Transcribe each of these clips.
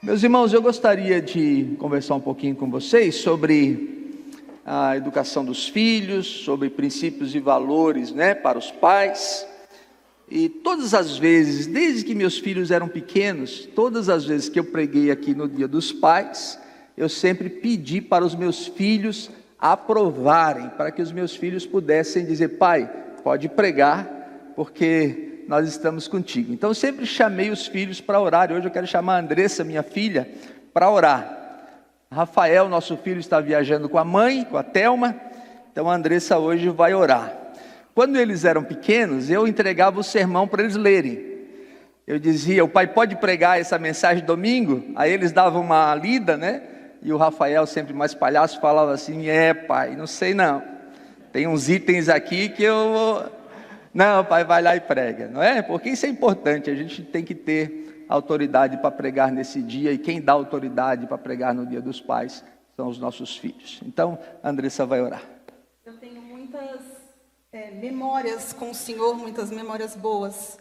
Meus irmãos, eu gostaria de conversar um pouquinho com vocês sobre a educação dos filhos, sobre princípios e valores, para os pais. E todas as vezes, desde que meus filhos eram pequenos, todas as vezes que eu preguei aqui no Dia dos Pais, eu sempre pedi para os meus filhos aprovarem, para que os meus filhos pudessem dizer: pai, pode pregar, porque nós estamos contigo. Então eu sempre chamei os filhos para orar. Hoje eu quero chamar a Andressa, minha filha, para orar. Rafael, nosso filho, está viajando com a mãe, com a Thelma, então a Andressa hoje vai orar. Quando eles eram pequenos, eu entregava o sermão para eles lerem. Eu dizia: o pai pode pregar essa mensagem domingo? Aí eles davam uma lida, e o Rafael, sempre mais palhaço, falava assim: pai, não sei não, tem uns itens aqui que eu... Não, pai, vai lá e prega, não é? Porque isso é importante, a gente tem que ter autoridade para pregar nesse dia, e quem dá autoridade para pregar no Dia dos Pais são os nossos filhos. Então, a Andressa vai orar. Eu tenho muitas memórias com o Senhor, muitas memórias boas,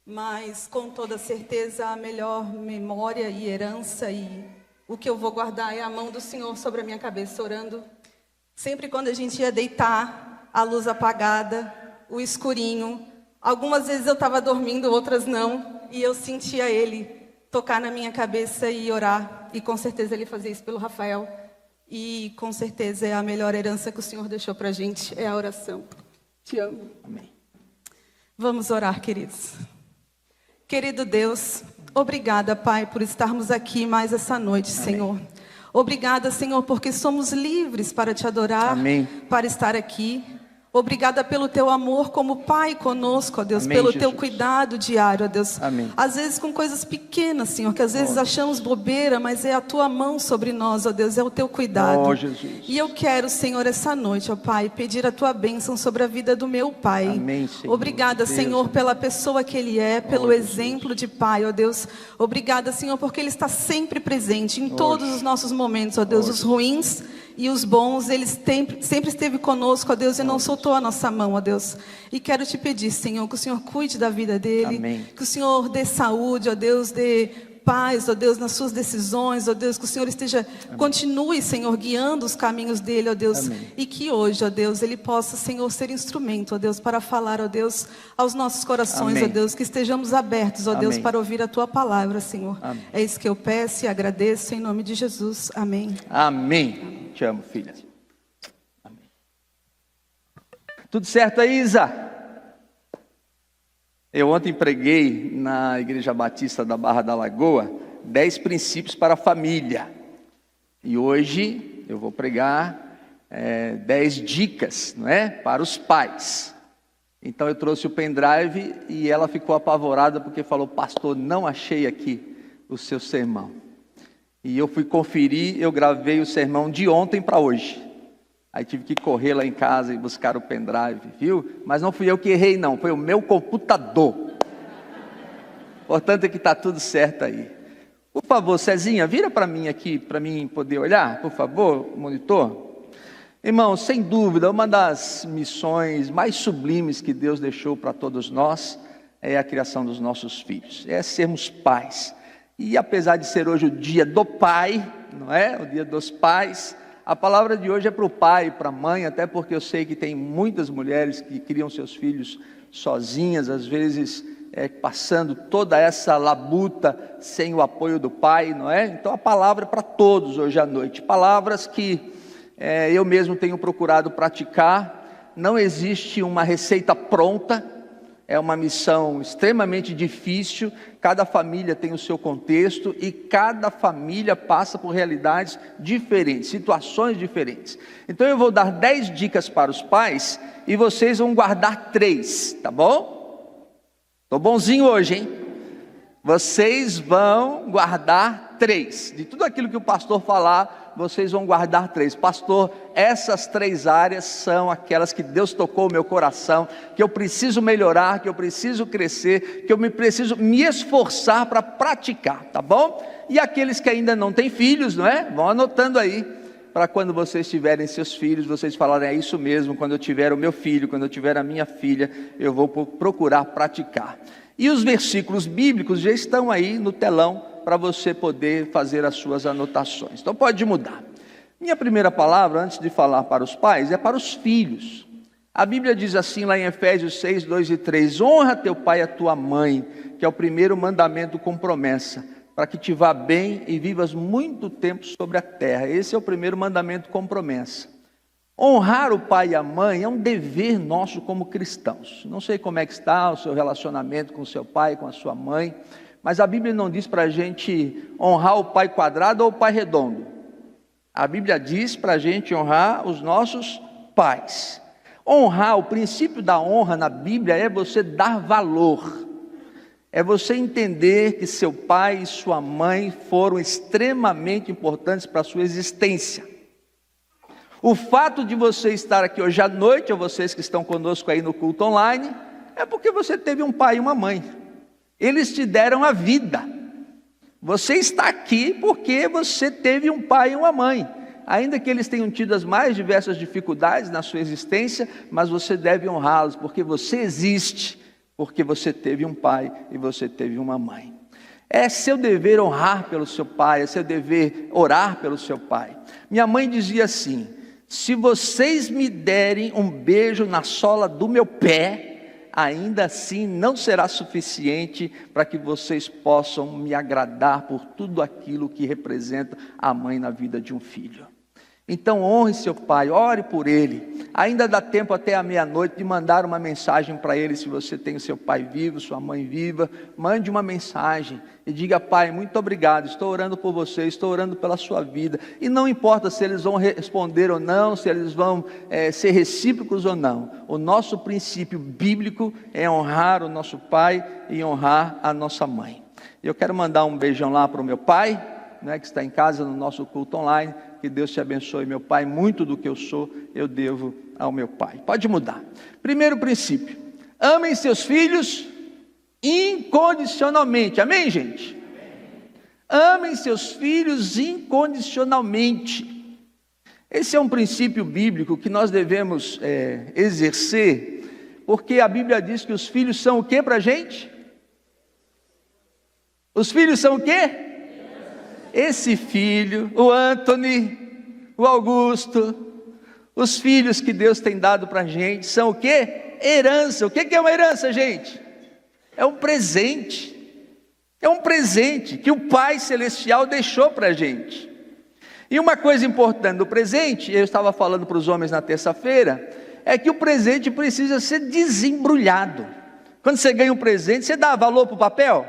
mas com toda certeza a melhor memória e herança e o que eu vou guardar é a mão do Senhor sobre a minha cabeça, orando. Sempre quando a gente ia deitar, a luz apagada, o escurinho, algumas vezes eu estava dormindo, outras não, e eu sentia Ele tocar na minha cabeça e orar, e com certeza Ele fazia isso pelo Rafael, e com certeza é a melhor herança que o Senhor deixou para a gente, é a oração. Te amo. Amém. Vamos orar, queridos. Querido Deus, obrigada, Pai, por estarmos aqui mais essa noite, Amém. Senhor. Obrigada, Senhor, porque somos livres para te adorar, Amém. Para estar aqui. Obrigada pelo teu amor como Pai conosco, ó Deus, Amém, pelo teu cuidado diário, ó Deus. Amém. Às vezes com coisas pequenas, Senhor, que às vezes achamos bobeira, mas é a tua mão sobre nós, ó Deus, é o teu cuidado. Jesus. E eu quero, Senhor, essa noite, ó Pai, pedir a tua bênção sobre a vida do meu Pai. Amém, Senhor. Obrigada, Deus, Senhor, pela pessoa que Ele é, pelo exemplo de Pai, ó Deus. Obrigada, Senhor, porque Ele está sempre presente em todos os nossos momentos, ó Deus, os ruins e os bons, Ele sempre esteve conosco, ó Deus, e não soltou a nossa mão, ó Deus. E quero te pedir, Senhor, que o Senhor cuide da vida dele, Amém. Que o Senhor dê saúde, ó Deus, dê paz, ó Deus, nas suas decisões, ó Deus, que o Senhor esteja, continue, Senhor, guiando os caminhos dele, ó Deus, Amém. E que hoje, ó Deus, ele possa, Senhor, ser instrumento, ó Deus, para falar, ó Deus, aos nossos corações, Amém. ó Deus, que estejamos abertos, ó Deus, Amém. para ouvir a tua palavra, Senhor. Amém. É isso que eu peço e agradeço em nome de Jesus. Amém. Amém. Te amo, filha. Amém. Tudo certo aí, Isa? Eu ontem preguei na Igreja Batista da Barra da Lagoa 10 princípios para a família. E hoje eu vou pregar 10 dicas, para os pais. Então eu trouxe o pendrive e ela ficou apavorada porque falou: pastor, não achei aqui o seu sermão. E eu fui conferir, eu gravei o sermão de ontem para hoje. Aí tive que correr lá em casa e buscar o pendrive, viu? Mas não fui eu que errei não, foi o meu computador. Portanto é que está tudo certo aí. Por favor, Cezinha, vira para mim aqui, para mim poder olhar, por favor, monitor. Irmão, sem dúvida, uma das missões mais sublimes que Deus deixou para todos nós é a criação dos nossos filhos, é sermos pais. E apesar de ser hoje o dia do pai, não é? O dia dos pais, a palavra de hoje é para o pai e para a mãe, até porque eu sei que tem muitas mulheres que criam seus filhos sozinhas, às vezes passando toda essa labuta sem o apoio do pai, não é? Então a palavra é para todos hoje à noite, palavras que eu mesmo tenho procurado praticar. Não existe uma receita pronta, é uma missão extremamente difícil, cada família tem o seu contexto e cada família passa por realidades diferentes, situações diferentes. Então eu vou dar 10 dicas para os pais e vocês vão guardar 3, tá bom? Tô bonzinho hoje, hein? Vocês vão guardar 3, de tudo aquilo que o pastor falar, vocês vão guardar 3. Pastor, essas 3 áreas são aquelas que Deus tocou o meu coração, que eu preciso melhorar, que eu preciso crescer, que eu preciso me esforçar para praticar, tá bom? E aqueles que ainda não têm filhos, não é? Vão anotando aí, para quando vocês tiverem seus filhos, vocês falarem: é isso mesmo, quando eu tiver o meu filho, quando eu tiver a minha filha, eu vou procurar praticar. E os versículos bíblicos já estão aí no telão, para você poder fazer as suas anotações. Então pode mudar. Minha primeira palavra, antes de falar para os pais, é para os filhos. A Bíblia diz assim lá em Efésios 6, 2 e 3, honra teu pai e a tua mãe, que é o primeiro mandamento com promessa, para que te vá bem e vivas muito tempo sobre a terra. Esse é o primeiro mandamento com promessa. Honrar o pai e a mãe é um dever nosso como cristãos. Não sei como é que está o seu relacionamento com o seu pai, com a sua mãe, mas a Bíblia não diz para a gente honrar o pai quadrado ou o pai redondo. A Bíblia diz para a gente honrar os nossos pais. Honrar, o princípio da honra na Bíblia é você dar valor. É você entender que seu pai e sua mãe foram extremamente importantes para a sua existência. O fato de você estar aqui hoje à noite, ou vocês que estão conosco aí no culto online, é porque você teve um pai e uma mãe. Eles te deram a vida. Você está aqui porque você teve um pai e uma mãe. Ainda que eles tenham tido as mais diversas dificuldades na sua existência, mas você deve honrá-los, porque você existe, porque você teve um pai e você teve uma mãe. É seu dever honrar pelo seu pai, é seu dever orar pelo seu pai. Minha mãe dizia assim: se vocês me derem um beijo na sola do meu pé, ainda assim não será suficiente para que vocês possam me agradar por tudo aquilo que representa a mãe na vida de um filho. Então honre seu pai, ore por ele. Ainda dá tempo até a meia-noite de mandar uma mensagem para ele. Se você tem o seu pai vivo, sua mãe viva, mande uma mensagem e diga: pai, muito obrigado, estou orando por você, estou orando pela sua vida. E não importa se eles vão responder ou não, se eles vão ser recíprocos ou não. O nosso princípio bíblico é honrar o nosso pai e honrar a nossa mãe. Eu quero mandar um beijão lá para o meu pai, que está em casa no nosso culto online. Que Deus te abençoe, meu pai. Muito do que eu sou, eu devo ao meu pai. Pode mudar. Primeiro princípio: amem seus filhos incondicionalmente. Amém, gente? Amem seus filhos incondicionalmente. Esse é um princípio bíblico que nós devemos exercer, porque a Bíblia diz que os filhos são o que para a gente? Os filhos são o quê? Esse filho, o Anthony, o Augusto, os filhos que Deus tem dado para a gente, são o quê? Herança. O que é uma herança, gente? É um presente. É um presente que o Pai Celestial deixou para a gente. E uma coisa importante do presente, eu estava falando para os homens na terça-feira, é que o presente precisa ser desembrulhado. Quando você ganha um presente, você dá valor para o papel?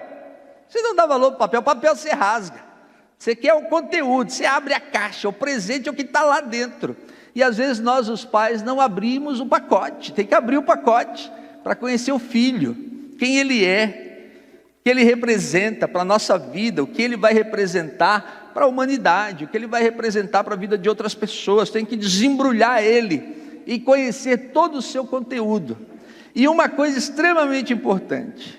Você não dá valor para o papel você rasga. Você quer o conteúdo, você abre a caixa, o presente é o que está lá dentro. E às vezes nós, os pais, não abrimos o pacote. Tem que abrir o pacote para conhecer o filho, quem ele é, o que ele representa para a nossa vida, o que ele vai representar para a humanidade, o que ele vai representar para a vida de outras pessoas. Tem que desembrulhar ele e conhecer todo o seu conteúdo. E uma coisa extremamente importante: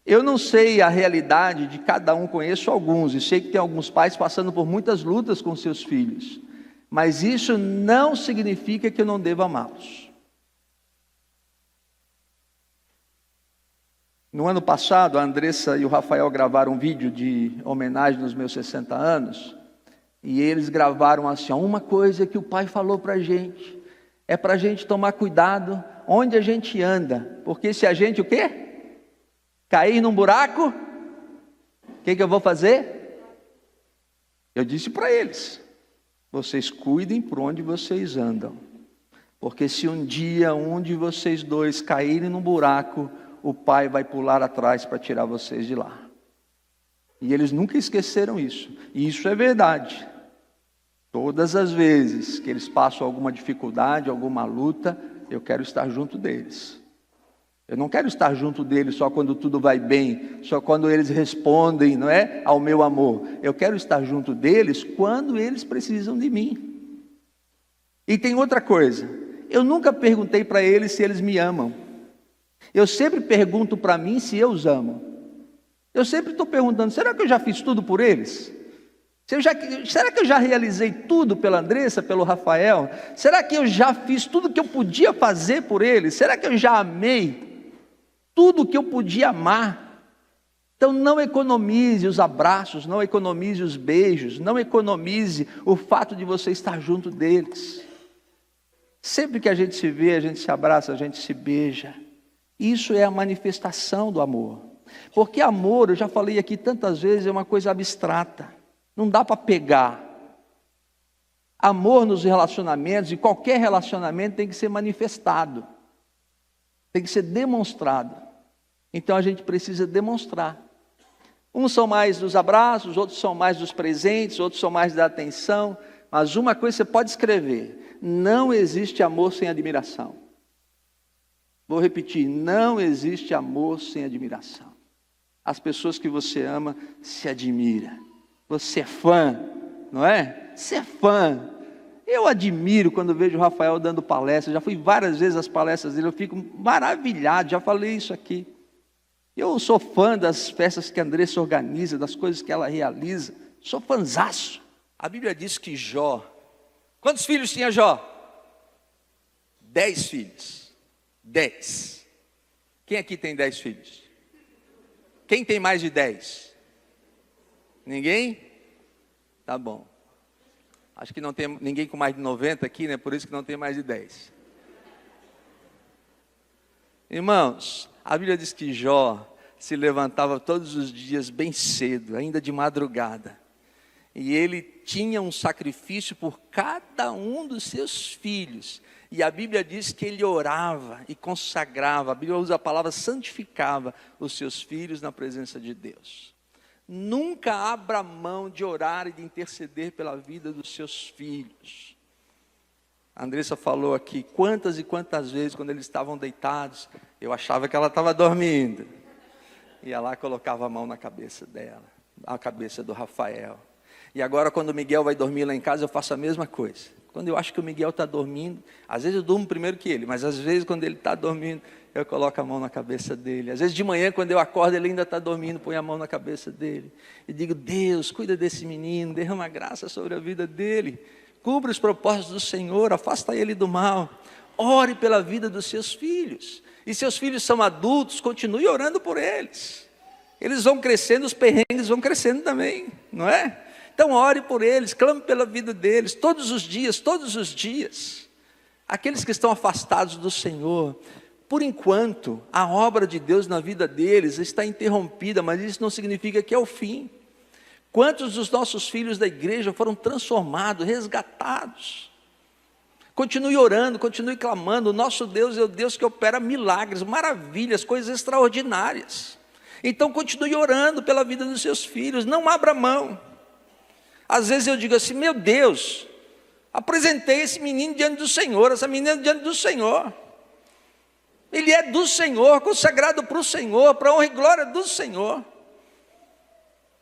eu não sei a realidade de cada um, conheço alguns, e sei que tem alguns pais passando por muitas lutas com seus filhos, mas isso não significa que eu não devo amá-los. No ano passado, a Andressa e o Rafael gravaram um vídeo de homenagem nos meus 60 anos, e eles gravaram assim: uma coisa que o pai falou para a gente, é para a gente tomar cuidado onde a gente anda, porque se a gente o quê? Cair num buraco, o que eu vou fazer? Eu disse para eles: vocês cuidem por onde vocês andam, porque se um dia um de vocês dois caírem num buraco, o pai vai pular atrás para tirar vocês de lá. E eles nunca esqueceram isso, e isso é verdade. Todas as vezes que eles passam alguma dificuldade, alguma luta, eu quero estar junto deles. Eu não quero estar junto deles só quando tudo vai bem, só quando eles respondem, não é, ao meu amor. Eu quero estar junto deles quando eles precisam de mim. E tem outra coisa: eu nunca perguntei para eles se eles me amam. Eu sempre pergunto para mim se eu os amo. Eu sempre estou perguntando: será que eu já fiz tudo por eles? Será que eu já realizei tudo pela Andressa, pelo Rafael? Será que eu já fiz tudo que eu podia fazer por eles? Será que eu já amei tudo que eu podia amar? Então não economize os abraços, não economize os beijos, não economize o fato de você estar junto deles. Sempre que a gente se vê, a gente se abraça, a gente se beija. Isso é a manifestação do amor. Porque amor, eu já falei aqui tantas vezes, é uma coisa abstrata. Não dá para pegar. Amor nos relacionamentos, e qualquer relacionamento tem que ser manifestado. Tem que ser demonstrado. Então a gente precisa demonstrar. Uns são mais dos abraços, outros são mais dos presentes, outros são mais da atenção. Mas uma coisa você pode escrever: não existe amor sem admiração. Vou repetir: não existe amor sem admiração. As pessoas que você ama se admira. Você é fã, não é? Você é fã. Eu admiro quando vejo o Rafael dando palestra. Já fui várias vezes às palestras dele, eu fico maravilhado, já falei isso aqui. Eu sou fã das festas que a Andressa organiza, das coisas que ela realiza. Sou fãzaço. A Bíblia diz que Jó... Quantos filhos tinha Jó? 10 filhos. 10. Quem aqui tem 10 filhos? Quem tem mais de 10? Ninguém? Tá bom. Acho que não tem ninguém com mais de 90 aqui, né? Por isso que não tem mais de 10. Irmãos, a Bíblia diz que Jó se levantava todos os dias bem cedo, ainda de madrugada. E ele tinha um sacrifício por cada um dos seus filhos. E a Bíblia diz que ele orava e consagrava, a Bíblia usa a palavra santificava os seus filhos na presença de Deus. Nunca abra mão de orar e de interceder pela vida dos seus filhos. A Andressa falou aqui, quantas e quantas vezes, quando eles estavam deitados, eu achava que ela estava dormindo. Ia lá e colocava a mão na cabeça dela, na cabeça do Rafael. E agora, quando o Miguel vai dormir lá em casa, eu faço a mesma coisa. Quando eu acho que o Miguel está dormindo, às vezes eu durmo primeiro que ele, mas às vezes quando ele está dormindo, eu coloco a mão na cabeça dele. Às vezes de manhã, quando eu acordo, ele ainda está dormindo, põe a mão na cabeça dele. E digo: Deus, cuida desse menino, derrama graça sobre a vida dele. Cumpre os propósitos do Senhor, afasta ele do mal. Ore pela vida dos seus filhos. E seus filhos são adultos, continue orando por eles. Eles vão crescendo, os perrengues vão crescendo também, não é? Então ore por eles, clame pela vida deles, todos os dias, todos os dias. Aqueles que estão afastados do Senhor, por enquanto, a obra de Deus na vida deles está interrompida, mas isso não significa que é o fim. Quantos dos nossos filhos da igreja foram transformados, resgatados? Continue orando, continue clamando. O nosso Deus é o Deus que opera milagres, maravilhas, coisas extraordinárias. Então continue orando pela vida dos seus filhos, não abra mão. Às vezes eu digo assim: meu Deus, apresentei esse menino diante do Senhor, essa menina diante do Senhor. Ele é do Senhor, consagrado para o Senhor, para a honra e glória do Senhor.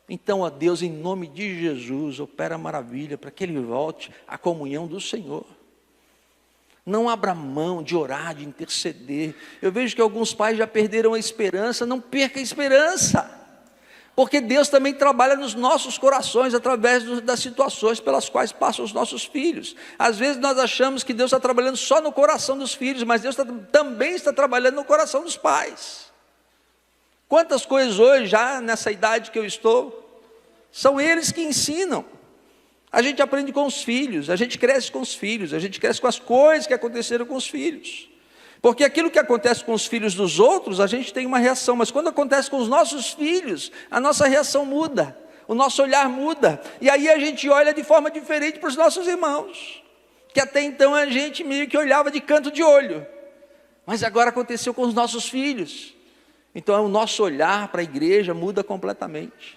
Então, ó Deus, em nome de Jesus, opera maravilha para que ele volte à comunhão do Senhor. Não abra mão de orar, de interceder. Eu vejo que alguns pais já perderam a esperança. Não perca a esperança. Porque Deus também trabalha nos nossos corações, através das situações pelas quais passam os nossos filhos. Às vezes nós achamos que Deus está trabalhando só no coração dos filhos, mas Deus também está trabalhando no coração dos pais. Quantas coisas hoje, já nessa idade que eu estou, são eles que ensinam. A gente aprende com os filhos, a gente cresce com os filhos, a gente cresce com as coisas que aconteceram com os filhos. Porque aquilo que acontece com os filhos dos outros, a gente tem uma reação, mas quando acontece com os nossos filhos, a nossa reação muda, o nosso olhar muda, e aí a gente olha de forma diferente para os nossos irmãos, que até então a gente meio que olhava de canto de olho, mas agora aconteceu com os nossos filhos. Então o nosso olhar para a igreja muda completamente.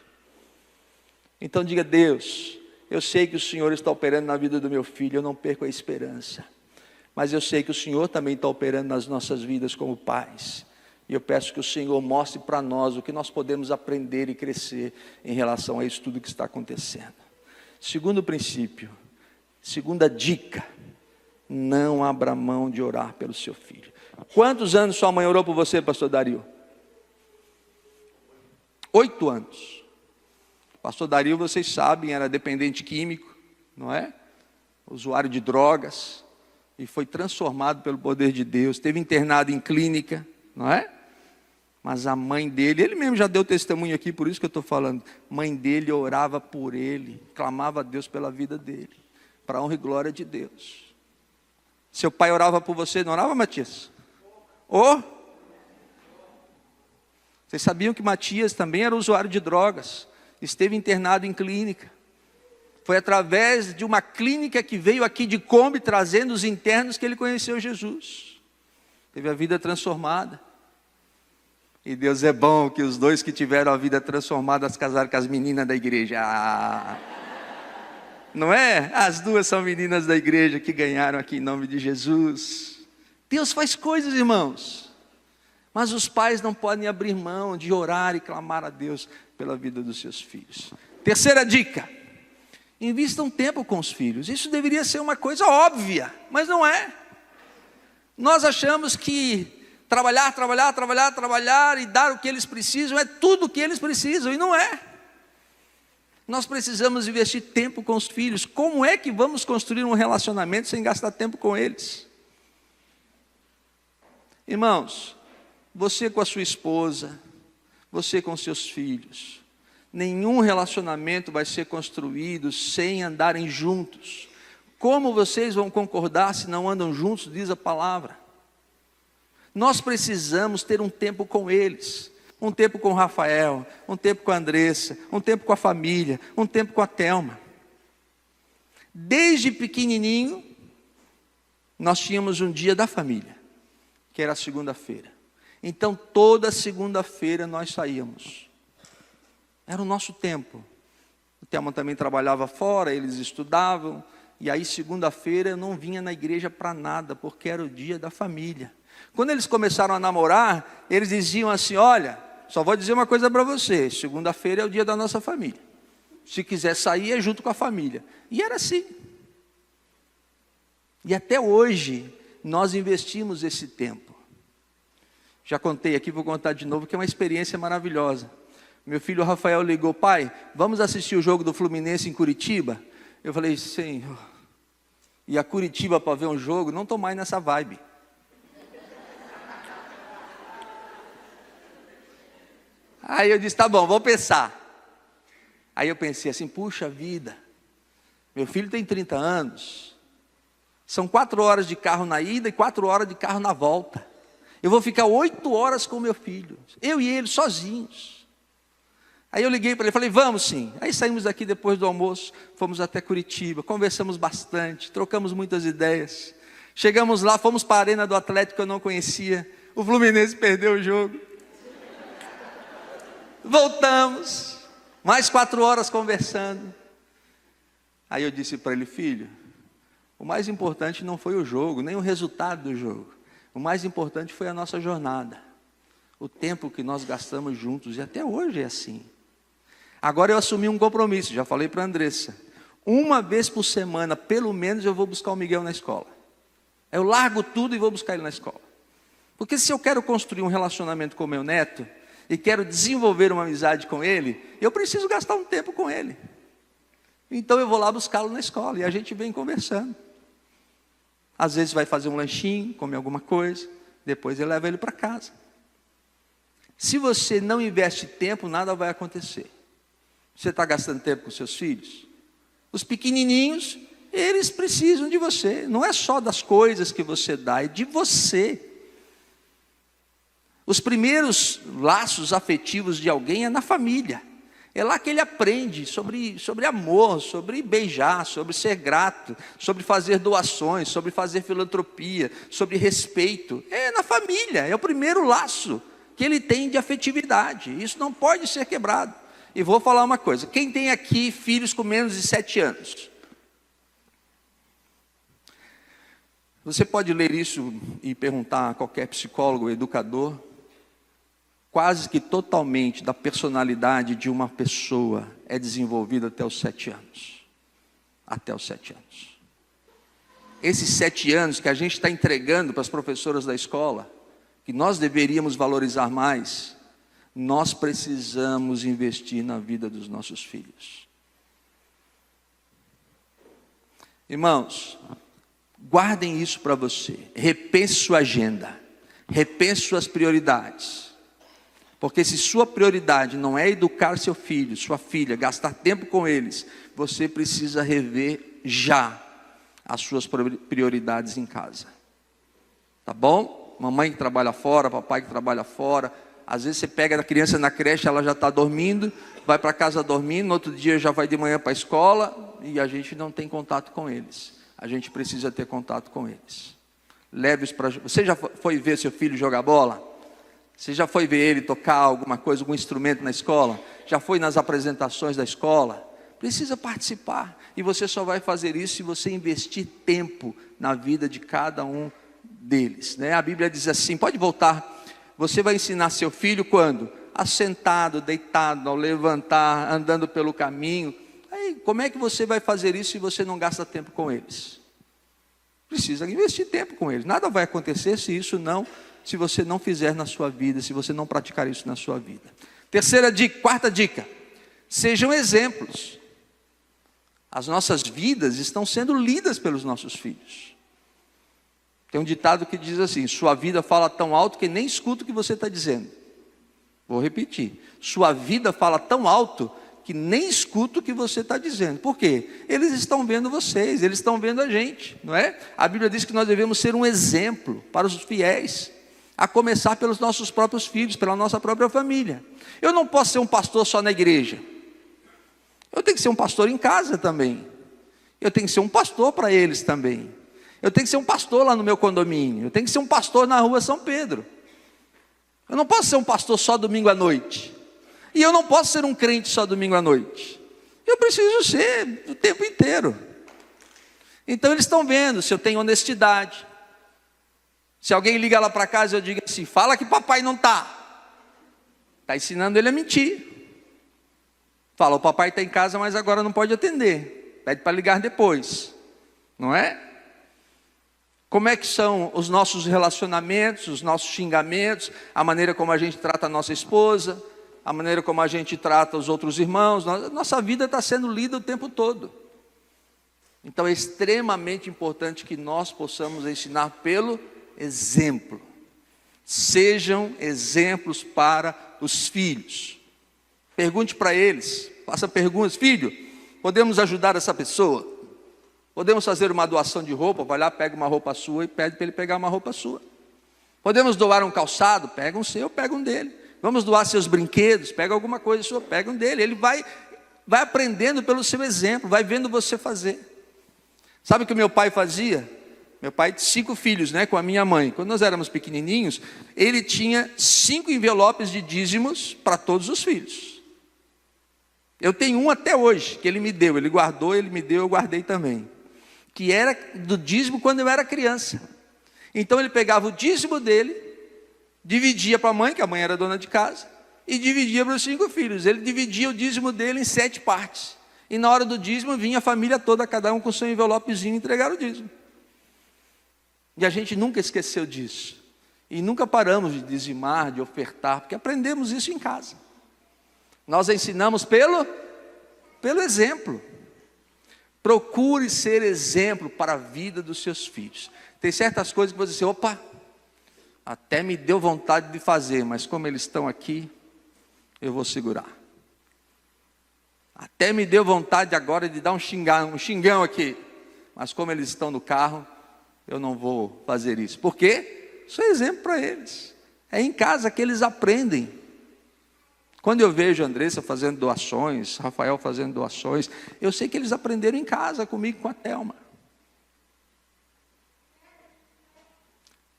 Então diga: Deus, eu sei que o Senhor está operando na vida do meu filho, eu não perco a esperança. Mas eu sei que o Senhor também está operando nas nossas vidas como pais. E eu peço que o Senhor mostre para nós o que nós podemos aprender e crescer em relação a isso tudo que está acontecendo. Segundo princípio, segunda dica: não abra mão de orar pelo seu filho. Quantos anos sua mãe orou por você, pastor Dario? 8 anos. Pastor Dario, vocês sabem, era dependente químico, não é? Usuário de drogas. E foi transformado pelo poder de Deus. Esteve internado em clínica, não é? Mas a mãe dele, ele mesmo já deu testemunho aqui, por isso que eu estou falando. Mãe dele orava por ele, clamava a Deus pela vida dele, para a honra e glória de Deus. Seu pai orava por você, não orava, Matias? Vocês sabiam que Matias também era usuário de drogas, esteve internado em clínica. Foi através de uma clínica que veio aqui de Kombi, trazendo os internos, que ele conheceu Jesus. Teve a vida transformada. E Deus é bom, que os dois que tiveram a vida transformada se casaram com as meninas da igreja. Não é? As duas são meninas da igreja que ganharam aqui em nome de Jesus. Deus faz coisas, irmãos. Mas os pais não podem abrir mão de orar e clamar a Deus pela vida dos seus filhos. Terceira dica: invistam tempo com os filhos. Isso deveria ser uma coisa óbvia, mas não é. Nós achamos que trabalhar e dar o que eles precisam é tudo o que eles precisam, e não é. Nós precisamos investir tempo com os filhos. Como é que vamos construir um relacionamento sem gastar tempo com eles? Irmãos, você com a sua esposa, você com seus filhos, nenhum relacionamento vai ser construído sem andarem juntos. Como vocês vão concordar se não andam juntos, diz a palavra? Nós precisamos ter um tempo com eles, um tempo com o Rafael, um tempo com a Andressa, um tempo com a família, um tempo com a Thelma. Desde pequenininho, nós tínhamos um dia da família, que era a segunda-feira. Então toda segunda-feira nós saíamos. Era o nosso tempo. A Thelma também trabalhava fora, eles estudavam, e aí segunda-feira eu não vinha na igreja para nada, porque era o dia da família. Quando eles começaram a namorar, eles diziam assim: olha, só vou dizer uma coisa para você, segunda-feira é o dia da nossa família. Se quiser sair, é junto com a família. E era assim. E até hoje, nós investimos esse tempo. Já contei aqui, vou contar de novo, que é uma experiência maravilhosa. Meu filho Rafael ligou: pai, vamos assistir o jogo do Fluminense em Curitiba? Eu falei: Senhor, e a Curitiba para ver um jogo? Não estou mais nessa vibe. Aí eu disse: tá bom, vou pensar. Aí eu pensei assim: puxa vida, meu filho tem 30 anos, são 4 horas de carro na ida e 4 horas de carro na volta. Eu vou ficar 8 horas com meu filho, eu e ele sozinhos. Aí eu liguei para ele, falei: vamos sim. Aí saímos daqui depois do almoço, fomos até Curitiba, conversamos bastante, trocamos muitas ideias. Chegamos lá, fomos para a arena do Atlético que eu não conhecia, o Fluminense perdeu o jogo. Voltamos, mais 4 horas conversando. Aí eu disse para ele: filho, o mais importante não foi o jogo, nem o resultado do jogo. O mais importante foi a nossa jornada, o tempo que nós gastamos juntos, e até hoje é assim. Agora eu assumi um compromisso, já falei para a Andressa: uma vez por semana, pelo menos, eu vou buscar o Miguel na escola. Eu largo tudo e vou buscar ele na escola. Porque se eu quero construir um relacionamento com o meu neto, e quero desenvolver uma amizade com ele, eu preciso gastar um tempo com ele. Então eu vou lá buscá-lo na escola, e a gente vem conversando. Às vezes vai fazer um lanchinho, come alguma coisa, depois eu levo ele para casa. Se você não investe tempo, nada vai acontecer. Você está gastando tempo com seus filhos? Os pequenininhos, eles precisam de você. Não é só das coisas que você dá, é de você. Os primeiros laços afetivos de alguém é na família. É lá que ele aprende sobre amor, sobre beijar, sobre ser grato, sobre fazer doações, sobre fazer filantropia, sobre respeito. É na família, é o primeiro laço que ele tem de afetividade. Isso não pode ser quebrado. E vou falar uma coisa: quem tem aqui filhos com menos de 7 anos? Você pode ler isso e perguntar a qualquer psicólogo, educador. Quase que totalmente da personalidade de uma pessoa é desenvolvida até os 7 anos. Até os 7 anos. Esses 7 anos que a gente está entregando para as professoras da escola, que nós deveríamos valorizar mais, nós precisamos investir na vida dos nossos filhos. Irmãos, guardem isso para você. Repense sua agenda. Repense suas prioridades. Porque se sua prioridade não é educar seu filho, sua filha, gastar tempo com eles, você precisa rever já as suas prioridades em casa. Tá bom? Mamãe que trabalha fora, papai que trabalha fora. Às vezes você pega a criança na creche, ela já está dormindo, vai para casa dormindo, no outro dia já vai de manhã para a escola, e a gente não tem contato com eles. A gente precisa ter contato com eles. Leve-os para... Você já foi ver seu filho jogar bola? Você já foi ver ele tocar alguma coisa, algum instrumento na escola? Já foi nas apresentações da escola? Precisa participar. E você só vai fazer isso se você investir tempo na vida de cada um deles, né? A Bíblia diz assim, pode voltar. Você vai ensinar seu filho quando? Assentado, deitado, ao levantar, andando pelo caminho. Aí, como é que você vai fazer isso se você não gasta tempo com eles? Precisa investir tempo com eles. Nada vai acontecer se você não fizer na sua vida, se você não praticar isso na sua vida. Quarta dica, sejam exemplos. As nossas vidas estão sendo lidas pelos nossos filhos. Tem um ditado que diz assim, sua vida fala tão alto que nem escuta o que você está dizendo. Vou repetir, sua vida fala tão alto que nem escuta o que você está dizendo. Por quê? Eles estão vendo vocês, eles estão vendo a gente, não é? A Bíblia diz que nós devemos ser um exemplo para os fiéis, a começar pelos nossos próprios filhos, pela nossa própria família. Eu não posso ser um pastor só na igreja. Eu tenho que ser um pastor em casa também. Eu tenho que ser um pastor para eles também. Eu tenho que ser um pastor lá no meu condomínio. Eu tenho que ser um pastor na rua São Pedro. Eu não posso ser um pastor só domingo à noite. E eu não posso ser um crente só domingo à noite. Eu preciso ser o tempo inteiro. Então eles estão vendo se eu tenho honestidade. Se alguém liga lá para casa, eu digo assim, fala que papai não está. Está ensinando ele a mentir. Fala, o papai está em casa, mas agora não pode atender. Pede para ligar depois. Não é? Como é que são os nossos relacionamentos, os nossos xingamentos, a maneira como a gente trata a nossa esposa, a maneira como a gente trata os outros irmãos. Nossa vida está sendo lida o tempo todo. Então é extremamente importante que nós possamos ensinar pelo exemplo. Sejam exemplos para os filhos. Pergunte para eles, faça perguntas. Filho, podemos ajudar essa pessoa? Podemos fazer uma doação de roupa? Vai lá, pega uma roupa sua e pede para ele pegar uma roupa sua. Podemos doar um calçado? Pega um seu, pega um dele. Vamos doar seus brinquedos? Pega alguma coisa sua, pega um dele. Ele vai aprendendo pelo seu exemplo, vai vendo você fazer. Sabe o que meu pai fazia? Meu pai tinha 5 filhos, né, com a minha mãe. Quando nós éramos pequenininhos, ele tinha 5 envelopes de dízimos para todos os filhos. Eu tenho um até hoje, que ele me deu. Ele guardou, ele me deu, eu guardei também. Que era do dízimo quando eu era criança. Então ele pegava o dízimo dele, dividia para a mãe, que a mãe era dona de casa, e dividia para os 5 filhos. Ele dividia o dízimo dele em 7 partes. E na hora do dízimo vinha a família toda, cada um com seu envelopezinho, entregar o dízimo. E a gente nunca esqueceu disso. E nunca paramos de dizimar, de ofertar, porque aprendemos isso em casa. Nós ensinamos pelo exemplo. Procure ser exemplo para a vida dos seus filhos. Tem certas coisas que você diz, opa, até me deu vontade de fazer, mas como eles estão aqui, eu vou segurar. Até me deu vontade agora de dar um xingão aqui, mas como eles estão no carro, eu não vou fazer isso. Por quê? Sou exemplo para eles. É em casa que eles aprendem. Quando eu vejo a Andressa fazendo doações, Rafael fazendo doações, eu sei que eles aprenderam em casa comigo, com a Thelma.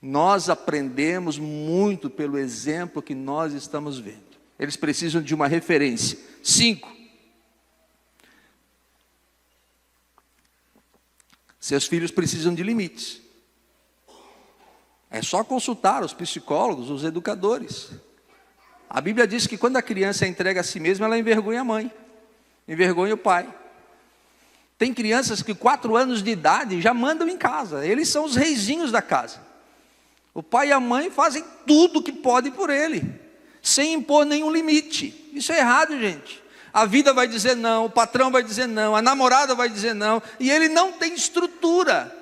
Nós aprendemos muito pelo exemplo que nós estamos vendo. Eles precisam de uma referência. 5. Seus filhos precisam de limites. É só consultar os psicólogos, os educadores. A Bíblia diz que quando a criança entrega a si mesma, ela envergonha a mãe, envergonha o pai. Tem crianças que 4 anos de idade já mandam em casa, eles são os reizinhos da casa. O pai e a mãe fazem tudo o que podem por ele, sem impor nenhum limite. Isso é errado, gente. A vida vai dizer não, o patrão vai dizer não, a namorada vai dizer não, e ele não tem estrutura.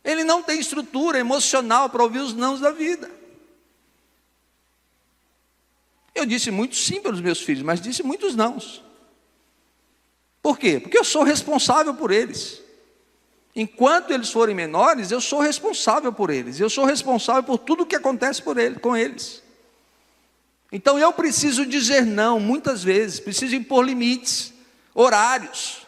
Ele não tem estrutura emocional para ouvir os nãos da vida. Eu disse muitos sim pelos meus filhos, mas disse muitos nãos. Por quê? Porque eu sou responsável por eles. Enquanto eles forem menores, eu sou responsável por eles. Eu sou responsável por tudo que acontece com eles. Então eu preciso dizer não, muitas vezes. Preciso impor limites, horários.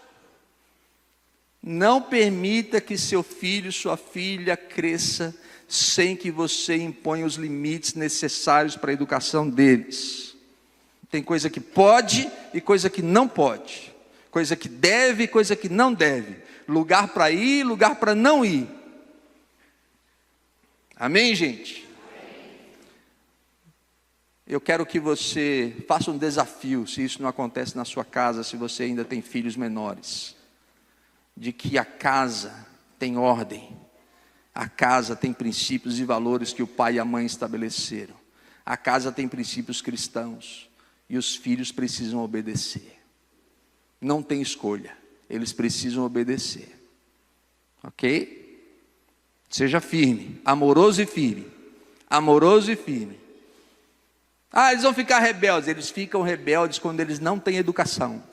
Não permita que seu filho, sua filha cresça sem que você imponha os limites necessários para a educação deles. Tem coisa que pode e coisa que não pode. Coisa que deve e coisa que não deve. Lugar para ir, lugar para não ir. Amém, gente? Amém. Eu quero que você faça um desafio, se isso não acontece na sua casa, se você ainda tem filhos menores, de que a casa tem ordem, a casa tem princípios e valores que o pai e a mãe estabeleceram, a casa tem princípios cristãos, e os filhos precisam obedecer. Não tem escolha, eles precisam obedecer. Ok? Seja firme, amoroso e firme. Amoroso e firme. Ah, eles vão ficar rebeldes. Eles ficam rebeldes quando eles não têm educação.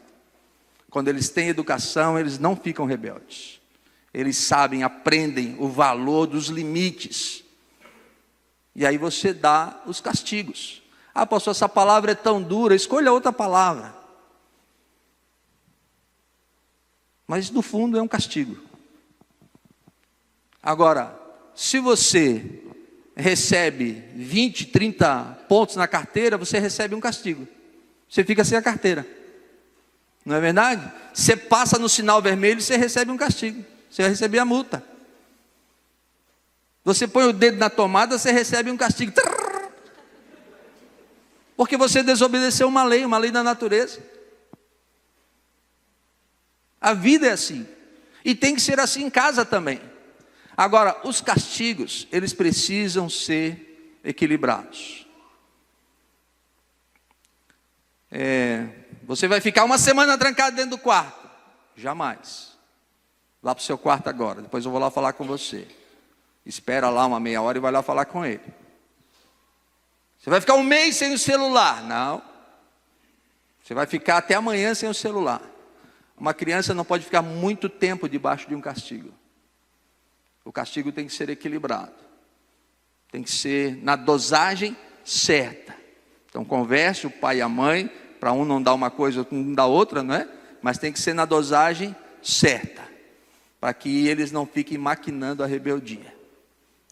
Quando eles têm educação, eles não ficam rebeldes. Eles sabem, aprendem o valor dos limites. E aí você dá os castigos. Ah, pastor, essa palavra é tão dura. Escolha outra palavra. Mas no fundo é um castigo. Agora, se você recebe 20, 30 pontos na carteira, você recebe um castigo. Você fica sem a carteira. Não é verdade? Você passa no sinal vermelho, você recebe um castigo. Você vai receber a multa. Você põe o dedo na tomada, você recebe um castigo. Porque você desobedeceu uma lei da natureza. A vida é assim. E tem que ser assim em casa também. Agora, os castigos, eles precisam ser equilibrados. Você vai ficar uma semana trancado dentro do quarto? Jamais. Vá para o seu quarto agora, depois eu vou lá falar com você. Espera lá uma meia hora e vai lá falar com ele. Você vai ficar um mês sem o celular? Não. Você vai ficar até amanhã sem o celular. Uma criança não pode ficar muito tempo debaixo de um castigo. O castigo tem que ser equilibrado. Tem que ser na dosagem certa. Então converse o pai e a mãe, para um não dar uma coisa, outro não dar outra, não é? Mas tem que ser na dosagem certa, para que eles não fiquem maquinando a rebeldia.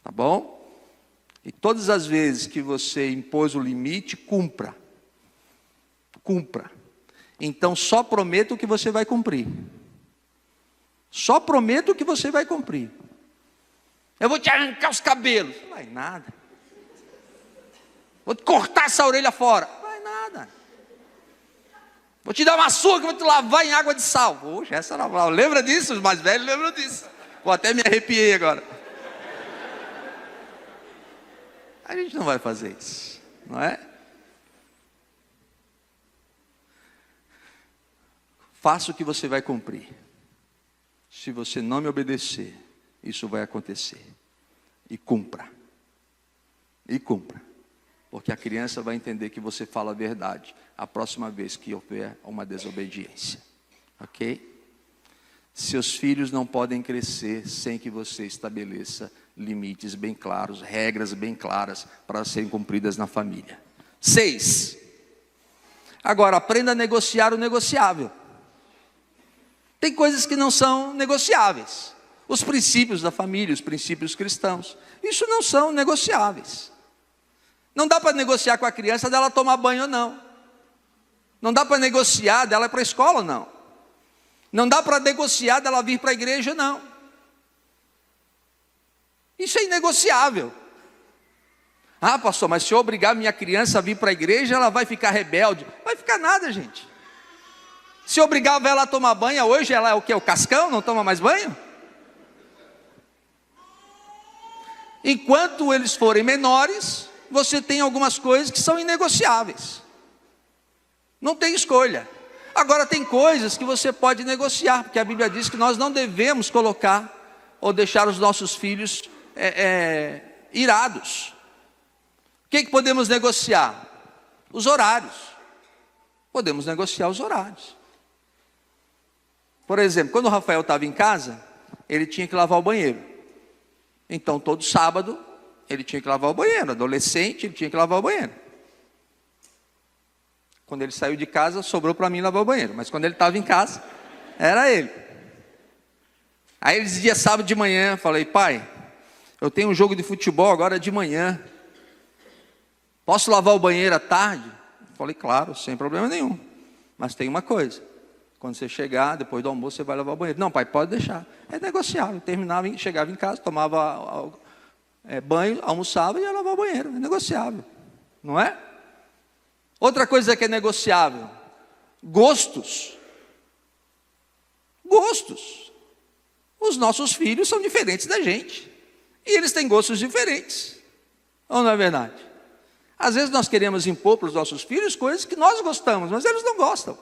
Tá bom? E todas as vezes que você impôs o limite, cumpra. Cumpra. Então só prometa o que você vai cumprir. Só prometa o que você vai cumprir. Eu vou te arrancar os cabelos. Não vai nada. Vou te cortar essa orelha fora. Não vai nada. Vou te dar uma surra que vou te lavar em água de sal. Poxa, essa era brava. Lembra disso? Os mais velhos lembram disso. Vou até me arrepiei agora. A gente não vai fazer isso, não é? Faça o que você vai cumprir. Se você não me obedecer, isso vai acontecer. E cumpra. E cumpra. Porque a criança vai entender que você fala a verdade a próxima vez que houver uma desobediência. Ok? Seus filhos não podem crescer sem que você estabeleça limites bem claros, regras bem claras para serem cumpridas na família. 6. Agora, aprenda a negociar o negociável. Tem coisas que não são negociáveis. Os princípios da família, os princípios cristãos, isso não são negociáveis. Não dá para negociar com a criança dela tomar banho ou não. Não dá para negociar dela ir para a escola ou não. Não dá para negociar dela vir para a igreja ou não. Isso é inegociável. Ah, pastor, mas se eu obrigar minha criança a vir para a igreja, ela vai ficar rebelde. Vai ficar nada, gente. Se eu obrigava ela a tomar banho, hoje ela é o quê? O cascão? Não toma mais banho? Enquanto eles forem menores, você tem algumas coisas que são inegociáveis. Não tem escolha. Agora tem coisas que você pode negociar, porque a Bíblia diz que nós não devemos colocar ou deixar os nossos filhos irados. O que podemos negociar? Os horários. Podemos negociar os horários. Por exemplo, quando o Rafael estava em casa, ele tinha que lavar o banheiro. Então, todo sábado, ele tinha que lavar o banheiro. Adolescente, ele tinha que lavar o banheiro. Quando ele saiu de casa, sobrou para mim lavar o banheiro. Mas quando ele estava em casa, era ele. Aí ele dizia sábado de manhã, falei, pai, eu tenho um jogo de futebol agora de manhã. Posso lavar o banheiro à tarde? Falei, claro, sem problema nenhum. Mas tem uma coisa. Quando você chegar, depois do almoço, você vai lavar o banheiro. Não, pai, pode deixar. É negociável. Terminava, chegava em casa, tomava banho, almoçava e ia lavar o banheiro. É negociável. Não é? Outra coisa que é negociável. Gostos. Gostos. Os nossos filhos são diferentes da gente. E eles têm gostos diferentes. Ou não é verdade? Às vezes nós queremos impor para os nossos filhos coisas que nós gostamos, mas eles não gostam.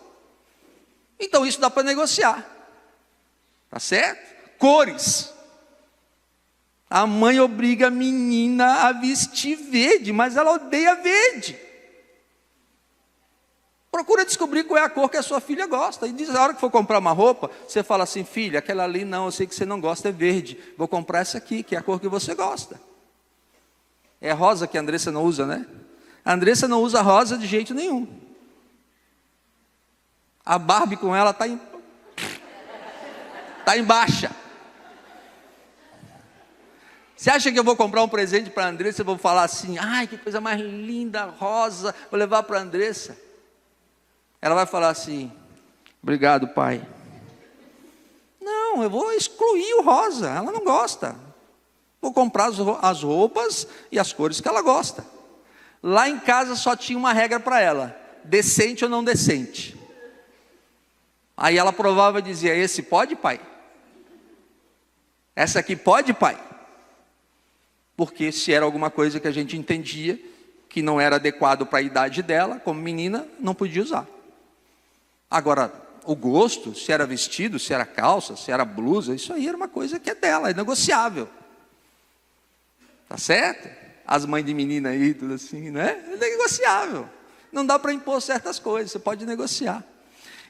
Então isso dá para negociar. Tá certo? Cores. A mãe obriga a menina a vestir verde, mas ela odeia verde. Procura descobrir qual é a cor que a sua filha gosta. E diz, na hora que for comprar uma roupa, você fala assim, filha, aquela ali não, eu sei que você não gosta, é verde. Vou comprar essa aqui, que é a cor que você gosta. É rosa que a Andressa não usa, né? A Andressa não usa rosa de jeito nenhum. A Barbie com ela está em baixa. Você acha que eu vou comprar um presente para a Andressa e vou falar assim, ai, que coisa mais linda, rosa, vou levar para a Andressa? Ela vai falar assim, obrigado, pai. Não, eu vou excluir o rosa, ela não gosta. Vou comprar as roupas e as cores que ela gosta. Lá em casa só tinha uma regra para ela, decente ou não decente. Aí ela provava e dizia, esse pode, pai? Essa aqui pode, pai? Porque se era alguma coisa que a gente entendia que não era adequado para a idade dela, como menina, não podia usar. Agora, o gosto, se era vestido, se era calça, se era blusa, isso aí era uma coisa que é dela, é negociável. Tá certo? As mães de menina aí, tudo assim, né? É negociável. Não dá para impor certas coisas, você pode negociar.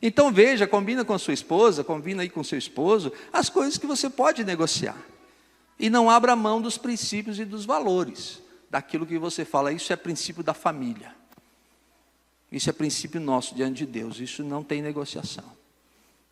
Então veja, combina com a sua esposa, combina aí com o seu esposo, as coisas que você pode negociar. E não abra mão dos princípios e dos valores, daquilo que você fala, isso é princípio da família. Isso é princípio nosso diante de Deus, isso não tem negociação.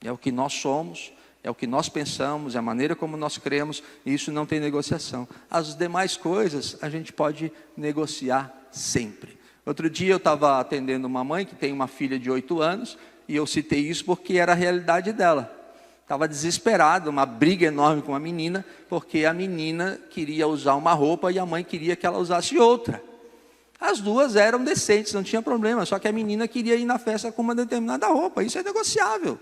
É o que nós somos, é o que nós pensamos, é a maneira como nós cremos, e isso não tem negociação. As demais coisas a gente pode negociar sempre. Outro dia eu estava atendendo uma mãe que tem uma filha de 8 anos, e eu citei isso porque era a realidade dela. Estava desesperada, uma briga enorme com a menina, porque a menina queria usar uma roupa e a mãe queria que ela usasse outra. As duas eram decentes, não tinha problema, só que a menina queria ir na festa com uma determinada roupa, isso é negociável.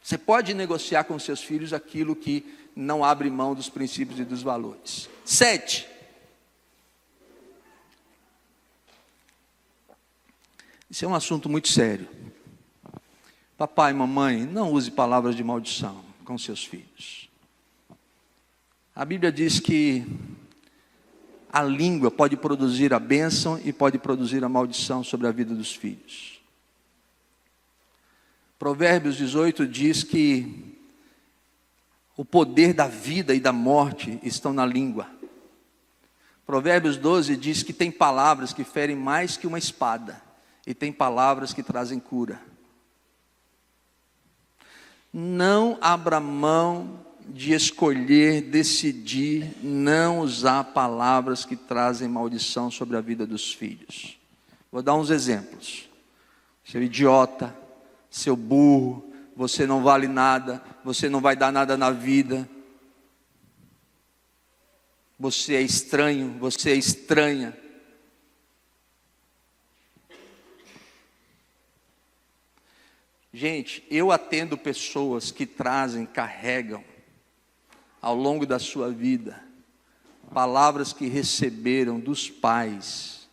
Você pode negociar com seus filhos aquilo que não abre mão dos princípios e dos valores. 7. Isso é um assunto muito sério. Papai e mamãe, não use palavras de maldição com seus filhos. A Bíblia diz que a língua pode produzir a bênção e pode produzir a maldição sobre a vida dos filhos. Provérbios 18 diz que o poder da vida e da morte estão na língua. Provérbios 12 diz que tem palavras que ferem mais que uma espada e tem palavras que trazem cura. Não abra mão de escolher, decidir, não usar palavras que trazem maldição sobre a vida dos filhos. Vou dar uns exemplos. Seu idiota, seu burro, você não vale nada, você não vai dar nada na vida. Você é estranho, você é estranha. Gente, eu atendo pessoas que trazem, carregam, ao longo da sua vida, palavras que receberam dos pais,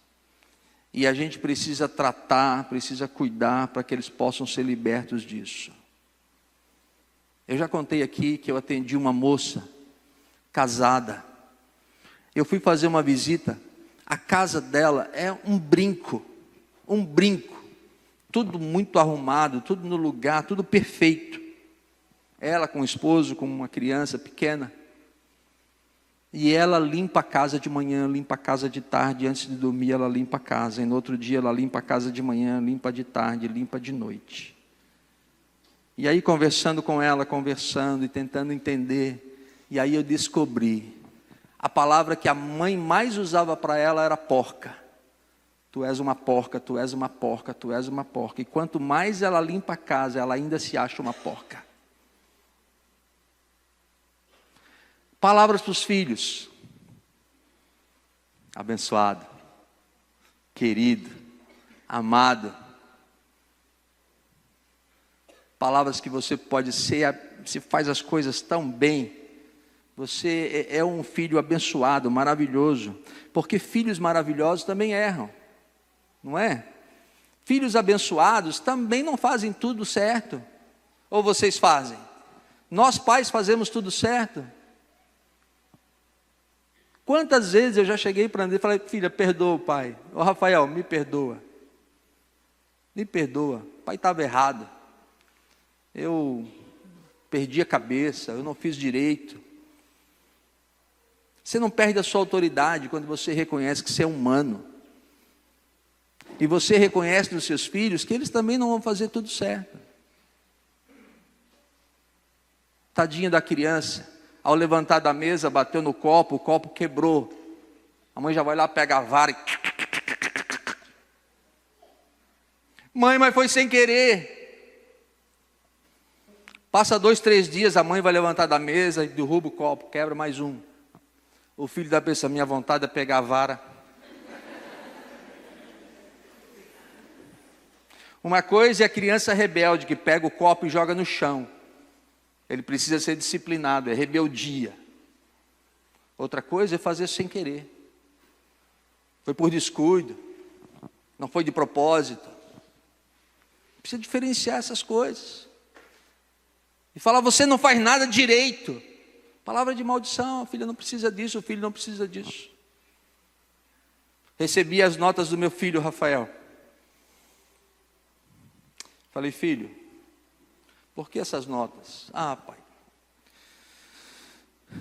e a gente precisa tratar, precisa cuidar, para que eles possam ser libertos disso. Eu já contei aqui que eu atendi uma moça, casada, eu fui fazer uma visita, A casa dela é um brinco. Tudo muito arrumado, tudo no lugar, tudo perfeito. Ela com o esposo, com uma criança pequena. E ela limpa a casa de manhã, limpa a casa de tarde, antes de dormir ela limpa a casa. E no outro dia ela limpa a casa de manhã, limpa de tarde, limpa de noite. E aí conversando com ela, conversando e tentando entender. E aí eu descobri, a palavra que a mãe mais usava para ela era porca. Tu és uma porca, tu és uma porca, tu és uma porca. E quanto mais ela limpa a casa, ela ainda se acha uma porca. Palavras para os filhos. Abençoado, querido, amado. Palavras que você pode ser, se faz as coisas tão bem. Você é um filho abençoado, maravilhoso. Porque filhos maravilhosos também erram, não é? Filhos abençoados também não fazem tudo certo. Ou vocês fazem? Nós pais fazemos tudo certo. Quantas vezes eu já cheguei para André e falei, filha, perdoa o pai. Ô Rafael, me perdoa. Me perdoa. O pai estava errado. Eu perdi a cabeça, eu não fiz direito. Você não perde a sua autoridade quando você reconhece que você é humano. E você reconhece nos seus filhos que eles também não vão fazer tudo certo. Tadinha da criança. Ao levantar da mesa, bateu no copo, o copo quebrou. A mãe já vai lá, pega a vara e... Mãe, mas foi sem querer. Passa 2, 3 dias, a mãe vai levantar da mesa e derruba o copo, quebra mais um. O filho da pessoa, minha vontade é pegar a vara. Uma coisa é a criança rebelde que pega o copo e joga no chão. Ele precisa ser disciplinado, é rebeldia. Outra coisa é fazer sem querer. Foi por descuido, não foi de propósito. Precisa diferenciar essas coisas. E falar, você não faz nada direito. Palavra de maldição, a filha não precisa disso, o filho não precisa disso. Recebi as notas do meu filho, Rafael. Falei, filho, por que essas notas? Ah, pai,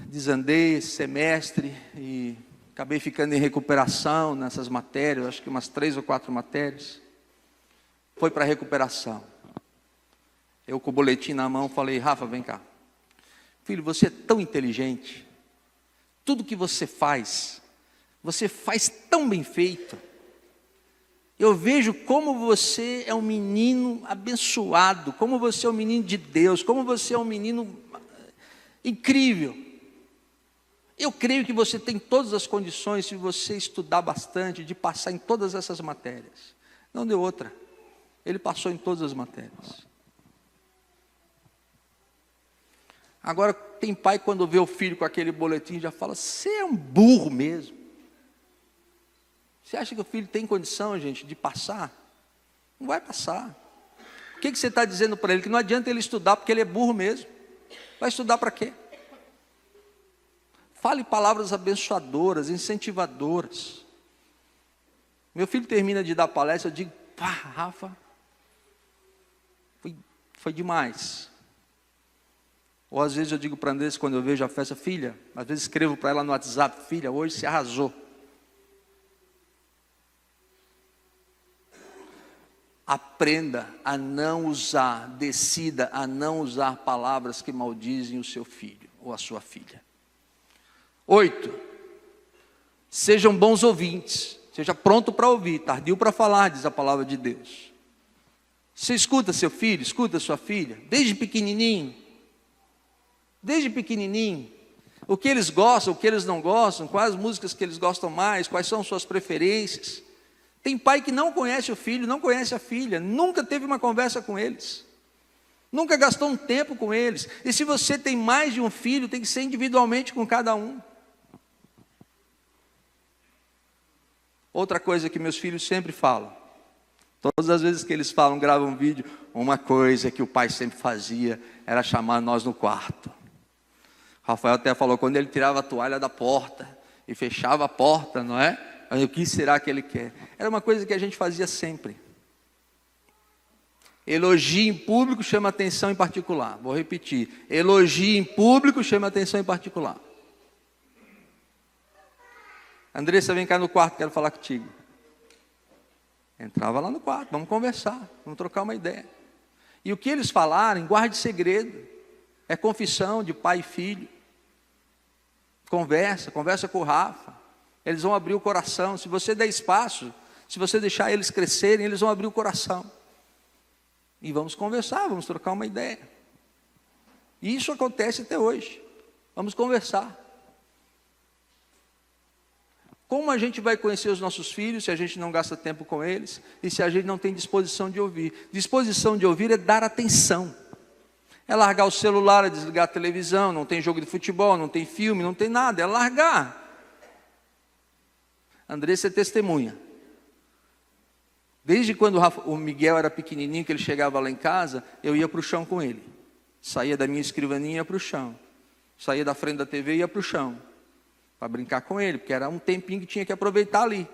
desandei esse semestre e acabei ficando em recuperação nessas matérias, acho que umas 3 ou 4 matérias. Foi para recuperação. Eu com o boletim na mão falei, Rafa, vem cá. Filho, você é tão inteligente. Tudo que você faz tão bem feito. Eu vejo como você é um menino abençoado, como você é um menino de Deus, como você é um menino incrível. Eu creio que você tem todas as condições, se você estudar bastante, de passar em todas essas matérias. Não deu outra. Ele passou em todas as matérias. Agora, tem pai quando vê o filho com aquele boletim, já fala, você é um burro mesmo. Você acha que o filho tem condição, gente, de passar? Não vai passar. O que você está dizendo para ele? Que não adianta ele estudar, porque ele é burro mesmo. Vai estudar para quê? Fale palavras abençoadoras, incentivadoras. Meu filho termina de dar palestra, eu digo, pá, Rafa, foi demais. Ou às vezes eu digo para a Andressa, quando eu vejo a festa, filha, às vezes escrevo para ela no WhatsApp, filha, hoje você arrasou. Aprenda a não usar, decida a não usar palavras que maldizem o seu filho ou a sua filha. 8. Sejam bons ouvintes, seja pronto para ouvir, tardio para falar, diz a palavra de Deus. Você escuta seu filho, escuta sua filha, desde pequenininho, o que eles gostam, o que eles não gostam, quais músicas que eles gostam mais, quais são suas preferências. Tem pai que não conhece o filho, não conhece a filha, nunca teve uma conversa com eles, nunca gastou um tempo com eles. E se você tem mais de um filho, tem que ser individualmente com cada um. Outra coisa que meus filhos sempre falam, todas as vezes que eles falam, gravam um vídeo, uma coisa que o pai sempre fazia, era chamar nós no quarto. Rafael até falou, quando ele tirava a toalha da porta, e fechava a porta, não é? O que será que ele quer? Era uma coisa que a gente fazia sempre. Elogio em público chama atenção em particular. Vou repetir. Elogio em público chama atenção em particular. Andressa, vem cá no quarto, quero falar contigo. Entrava lá no quarto, vamos conversar, vamos trocar uma ideia. E o que eles falarem, guarde segredo. É confissão de pai e filho. Conversa com o Rafa. Eles vão abrir o coração. Se você der espaço, se você deixar eles crescerem, eles vão abrir o coração. E vamos conversar, vamos trocar uma ideia. E isso acontece até hoje. Vamos conversar. Como a gente vai conhecer os nossos filhos se a gente não gasta tempo com eles e se a gente não tem disposição de ouvir? Disposição de ouvir é dar atenção. É largar o celular, é desligar a televisão, não tem jogo de futebol, não tem filme, não tem nada, é largar. Andressa é testemunha. Desde quando o Miguel era pequenininho, que ele chegava lá em casa, eu ia para o chão com ele. Saía da minha escrivaninha e ia para o chão. Saía da frente da TV e ia para o chão. Para brincar com ele, porque era um tempinho que tinha que aproveitar ali.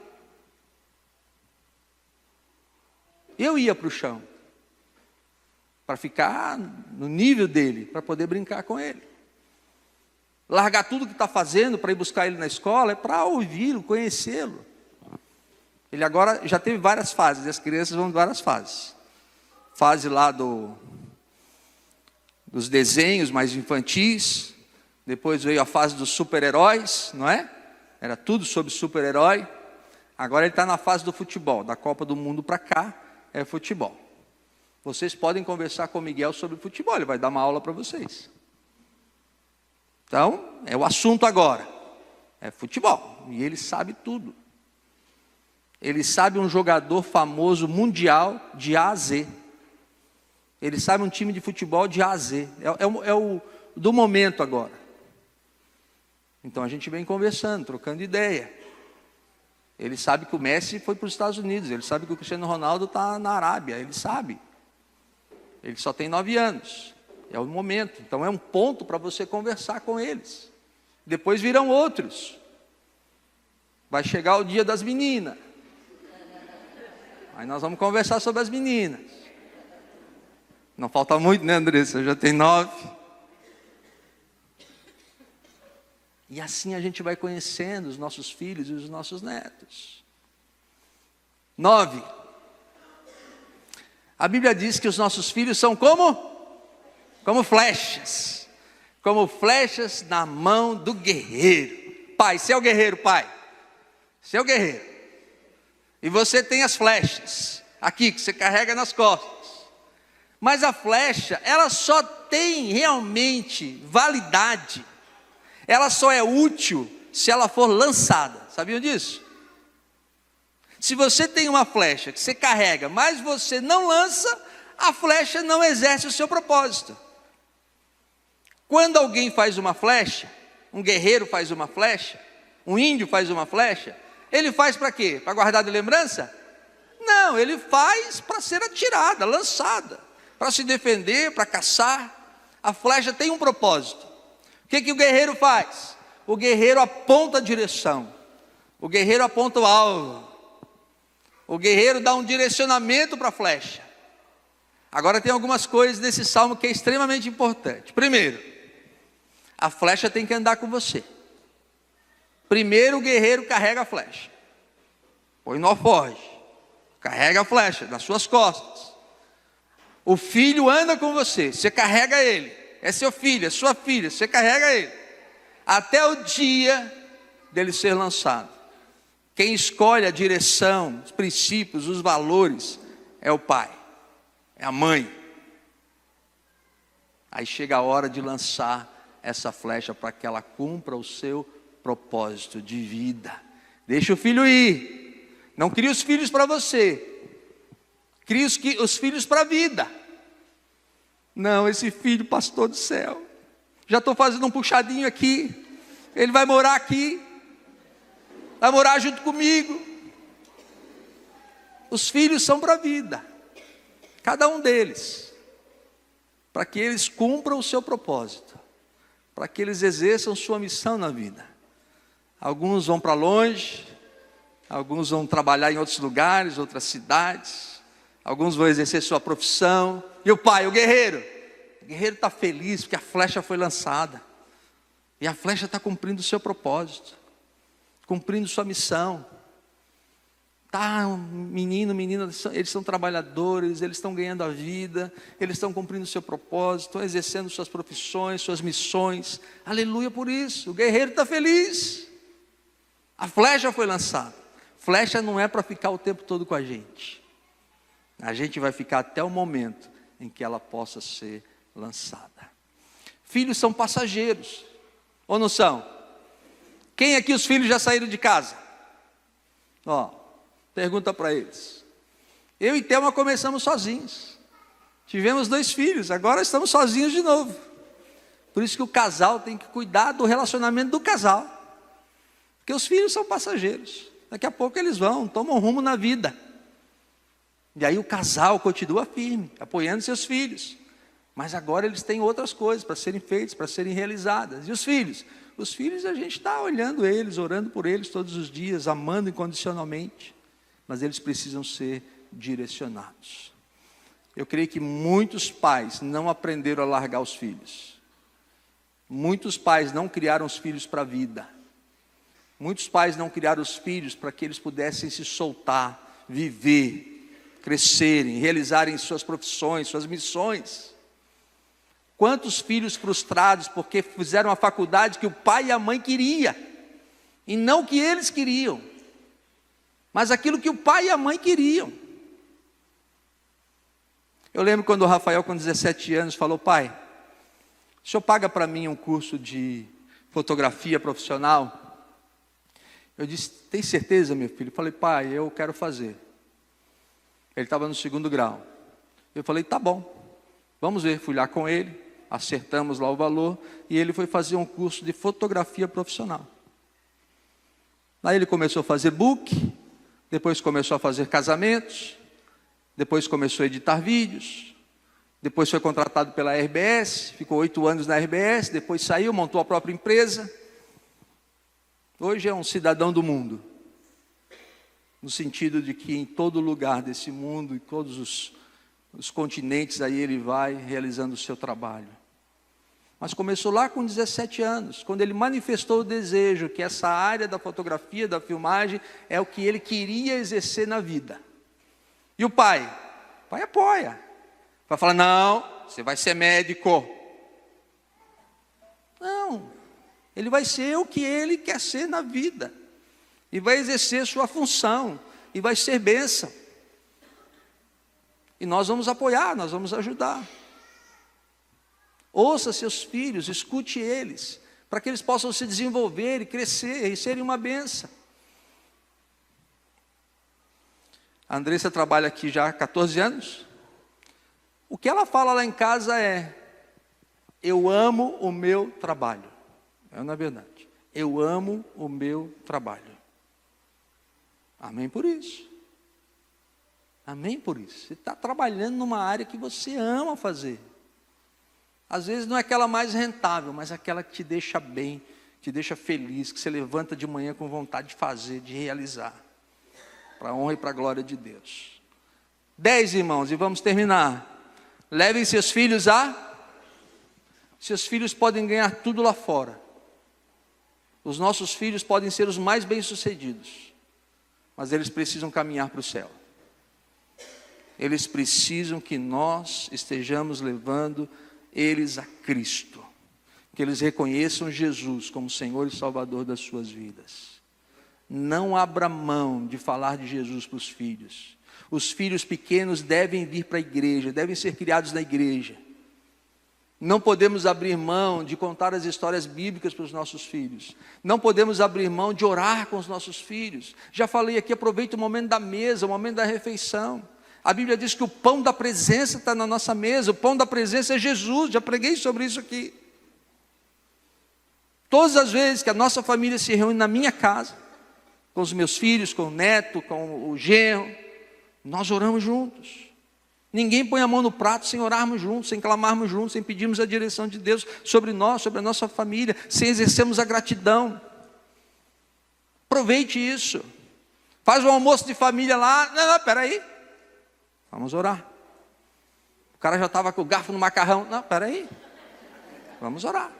Eu ia para o chão. Para ficar no nível dele, para poder brincar com ele. Largar tudo que está fazendo para ir buscar ele na escola é para ouvi-lo, conhecê-lo. Ele agora já teve várias fases, e as crianças vão em várias fases. Fase lá dos desenhos mais infantis, depois veio a fase dos super-heróis, não é? Era tudo sobre super-herói. Agora ele está na fase do futebol, da Copa do Mundo para cá, é futebol. Vocês podem conversar com o Miguel sobre futebol, ele vai dar uma aula para vocês. Então, é o assunto agora, é futebol, e ele sabe tudo. Ele sabe um jogador famoso mundial de A a Z. Ele sabe um time de futebol de A a Z. É o do momento agora. Então a gente vem conversando, trocando ideia. Ele sabe que o Messi foi para os Estados Unidos. Ele sabe que o Cristiano Ronaldo está na Arábia. Ele sabe. Ele só tem 9 anos. É o momento. Então é um ponto para você conversar com eles. Depois virão outros. Vai chegar o dia das meninas. Aí nós vamos conversar sobre as meninas. Não falta muito, né, Andressa? Já tem 9. E assim a gente vai conhecendo os nossos filhos e os nossos netos. 9. A Bíblia diz que os nossos filhos são como flechas. Como flechas na mão do guerreiro. Pai, você é o guerreiro, pai. Você é o guerreiro. E você tem as flechas, aqui, que você carrega nas costas. Mas a flecha, ela só tem realmente validade. Ela só é útil se ela for lançada. Sabiam disso? Se você tem uma flecha que você carrega, mas você não lança, a flecha não exerce o seu propósito. Quando alguém faz uma flecha, um guerreiro faz uma flecha, um índio faz uma flecha, ele faz para quê? Para guardar de lembrança? Não, ele faz para ser atirada, lançada, para se defender, para caçar. A flecha tem um propósito. O que o guerreiro faz? O guerreiro aponta a direção. O guerreiro aponta o alvo. O guerreiro dá um direcionamento para a flecha. Agora tem algumas coisas nesse salmo que é extremamente importante. Primeiro, a flecha tem que andar com você. Primeiro o guerreiro carrega a flecha. Põe no alforje. Carrega a flecha nas suas costas. O filho anda com você. Você carrega ele. É seu filho, é sua filha. Você carrega ele. Até o dia dele ser lançado. Quem escolhe a direção, os princípios, os valores, é o pai. É a mãe. Aí chega a hora de lançar essa flecha para que ela cumpra o seu propósito de vida. Deixa o filho ir. Não crie os filhos para você. Crie os filhos para a vida. Não, esse filho, pastor do céu, já estou fazendo um puxadinho aqui. Ele vai morar aqui. Vai morar junto comigo. Os filhos são para a vida. Cada um deles. Para que eles cumpram o seu propósito. Para que eles exerçam sua missão na vida. Alguns vão para longe, alguns vão trabalhar em outros lugares, outras cidades, alguns vão exercer sua profissão. E o pai, o guerreiro está feliz porque a flecha foi lançada. E a flecha está cumprindo o seu propósito, cumprindo sua missão. Tá, menino, menina, eles são trabalhadores, eles estão ganhando a vida, eles estão cumprindo o seu propósito, estão exercendo suas profissões, suas missões. Aleluia por isso, o guerreiro está feliz. A flecha foi lançada. Flecha não é para ficar o tempo todo com a gente. A gente vai ficar até o momento em que ela possa ser lançada. Filhos são passageiros, ou não são? Quem aqui os filhos já saíram de casa? Pergunta para eles. Eu e Thelma começamos sozinhos. Tivemos 2 filhos, agora estamos sozinhos de novo. Por isso que o casal tem que cuidar do relacionamento do casal. Porque os filhos são passageiros. Daqui a pouco eles tomam rumo na vida. E aí o casal continua firme, apoiando seus filhos. Mas agora eles têm outras coisas para serem feitas, para serem realizadas. E os filhos? Os filhos a gente está olhando eles, orando por eles todos os dias, amando incondicionalmente. Mas eles precisam ser direcionados. Eu creio que muitos pais não aprenderam a largar os filhos. Muitos pais não criaram os filhos para a vida. Muitos pais não criaram os filhos para que eles pudessem se soltar, viver, crescerem, realizarem suas profissões, suas missões. Quantos filhos frustrados porque fizeram a faculdade que o pai e a mãe queriam, e não o que eles queriam, mas aquilo que o pai e a mãe queriam. Eu lembro quando o Rafael, com 17 anos, falou: pai, o senhor paga para mim um curso de fotografia profissional? Eu disse: tem certeza, meu filho? Eu falei: pai, eu quero fazer. Ele estava no 2º grau. Eu falei: tá bom, vamos ver. Fui lá com ele, acertamos lá o valor, e ele foi fazer um curso de fotografia profissional. Aí ele começou a fazer book, depois começou a fazer casamentos, depois começou a editar vídeos, depois foi contratado pela RBS, ficou 8 anos na RBS, depois saiu, montou a própria empresa. Hoje é um cidadão do mundo, no sentido de que em todo lugar desse mundo, em todos os continentes, aí ele vai realizando o seu trabalho. Mas começou lá com 17 anos, quando ele manifestou o desejo que essa área da fotografia, da filmagem, é o que ele queria exercer na vida. E o pai apoia. Vai falar: não, você vai ser médico. Não, ele vai ser o que ele quer ser na vida. E vai exercer sua função, e vai ser bênção. E nós vamos apoiar, nós vamos ajudar. Ouça seus filhos, escute eles, para que eles possam se desenvolver e crescer e serem uma bênção. A Andressa trabalha aqui já há 14 anos. O que ela fala lá em casa é: eu amo o meu trabalho. Na verdade, eu amo o meu trabalho. Amém por isso. Amém por isso. Você está trabalhando numa área que você ama fazer. Às vezes não é aquela mais rentável, mas aquela que te deixa bem, te deixa feliz, que você levanta de manhã com vontade de fazer, de realizar, para a honra e para a glória de Deus. 10, irmãos, e vamos terminar. Levem seus filhos seus filhos podem ganhar tudo lá fora. Os nossos filhos podem ser os mais bem-sucedidos, mas eles precisam caminhar para o céu. Eles precisam que nós estejamos levando eles a Cristo, que eles reconheçam Jesus como Senhor e Salvador das suas vidas. Não abra mão de falar de Jesus para os filhos. Os filhos pequenos devem vir para a igreja, devem ser criados na igreja. Não podemos abrir mão de contar as histórias bíblicas para os nossos filhos. Não podemos abrir mão de orar com os nossos filhos. Já falei aqui, aproveita o momento da mesa, o momento da refeição. A Bíblia diz que o pão da presença está na nossa mesa. O pão da presença é Jesus. Já preguei sobre isso aqui. Todas as vezes que a nossa família se reúne na minha casa, com os meus filhos, com o neto, com o genro, nós oramos juntos. Ninguém põe a mão no prato sem orarmos juntos, sem clamarmos juntos, sem pedirmos a direção de Deus sobre nós, sobre a nossa família, sem exercermos a gratidão. Aproveite isso. Faz um almoço de família lá. Não, peraí. Vamos orar. O cara já estava com o garfo no macarrão. Não, peraí. Vamos orar.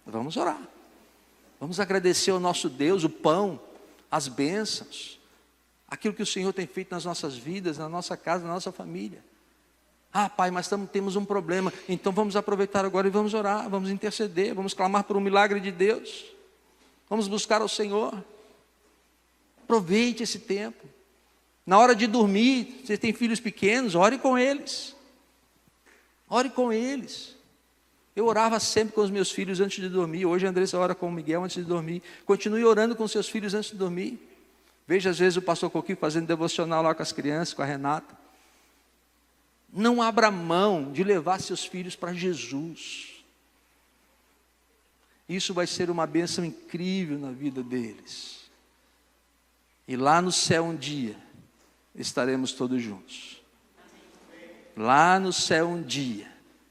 Vamos orar. Vamos agradecer ao nosso Deus, o pão, as bênçãos, aquilo que o Senhor tem feito nas nossas vidas, na nossa casa, na nossa família. Ah, Pai, mas temos um problema. Então vamos aproveitar agora e vamos orar, vamos interceder, vamos clamar por um milagre de Deus. Vamos buscar ao Senhor. Aproveite esse tempo. Na hora de dormir, você tem filhos pequenos, ore com eles. Ore com eles. Eu orava sempre com os meus filhos antes de dormir. Hoje a Andressa ora com o Miguel antes de dormir. Continue orando com seus filhos antes de dormir. Veja às vezes o pastor Coquinho fazendo devocional lá com as crianças, com a Renata. Não abra mão de levar seus filhos para Jesus. Isso vai ser uma bênção incrível na vida deles. E lá no céu um dia, estaremos todos juntos. Lá no céu um dia,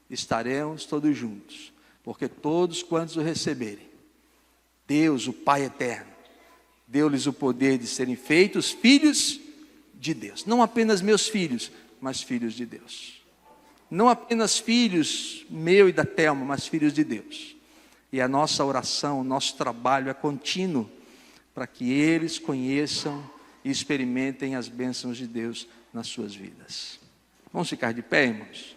estaremos todos juntos. Porque todos quantos o receberem, Deus, o Pai eterno, deu-lhes o poder de serem feitos filhos de Deus. Não apenas meus filhos, mas filhos de Deus. Não apenas filhos meu e da Thelma, mas filhos de Deus. E a nossa oração, o nosso trabalho é contínuo, para que eles conheçam e experimentem as bênçãos de Deus nas suas vidas. Vamos ficar de pé, irmãos?